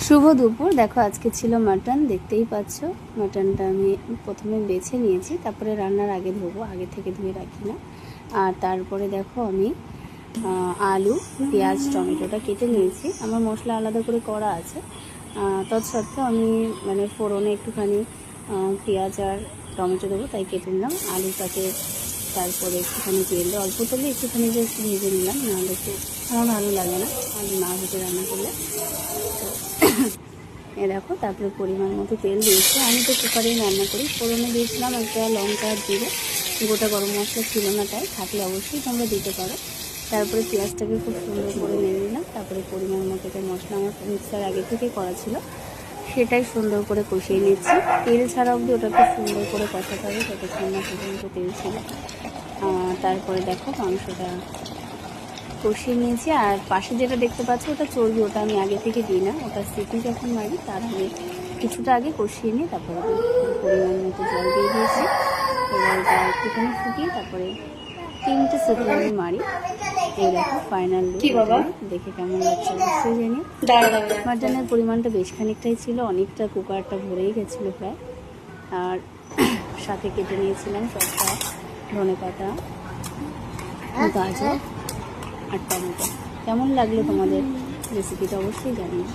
শুভ দুপুর। দেখো আজকে ছিল মাটন, দেখতেই পাচ্ছ। মাটনটা আমি প্রথমে বেছে নিয়েছি, তারপরে রান্নার আগে ধোবো, আগে থেকে ধুয়ে রাখি না। আর তারপরে দেখো আমি আলু, পেঁয়াজ, টমেটোটা কেটে নিয়েছি। আমার মশলা আলাদা করে করা আছে, তৎসত্ত্বেও আমি মানে ফোড়নে একটুখানি পেঁয়াজ আর টমেটো দেবো, তাই কেটে নিলাম। আলুটাকে তারপরে একটুখানি তেল, অল্প তেলে একটুখানি জাস্ট ভেজে নিলাম, নাহলে একটু আমার ভালো লাগে না আলু না ভেজে রান্না করলে। এ দেখো, তারপরে পরিমাণ মতো তেল দিয়েছি। আমি তো কুকারেই রান্না করি। ফোড়নে দিয়েছিলাম একটা লঙ্কা আর জিরে, গোটা গরম মশলা ছিল না, তাই থাকলে অবশ্যই তোমরা দিতে পারো। তারপরে পেঁয়াজটাকে খুব সুন্দর করে নেড়ে নিলাম। তারপরে পরিমাণ মতো একটা মশলা আমার মিক্সার আগে থেকে করা ছিল, সেটাই সুন্দর করে কষিয়ে নিচ্ছি। তেল ছাড়া অবধি ওটাকে সুন্দর করে কষাতে হবে, যতক্ষণ না পর্যন্ত তেল ছিল। তারপরে দেখো মাংসটা কষিয়ে নিয়েছি। আর পাশে যেটা দেখতে পাচ্ছি ওটা চর্বি, ওটা আমি আগে থেকে দিই না, ওটা সিটি যখন মারি তার আগে কিছুটা আগে কষিয়ে নিই। তারপরে পরিমাণ মতো জল দিয়ে দিয়েছি। এবার ওটা একটুখানি ফুটিয়ে তারপরে 3টে সিটি আমি মারি। এই দেখো ফাইনাল লুক। দেখে কেমন লাগছে অবশ্যই জানি। মাটনের পরিমাণটা বেশ খানিকটাই ছিল, অনেকটা কুকারটা ভরেই গেছিলো প্রায়। আর সাথে কেটে নিয়েছিলাম শসা, ধনেপাতা, গাজর আর টমেটো। কেমন লাগলো তোমাদের রেসিপিটা অবশ্যই জানিও।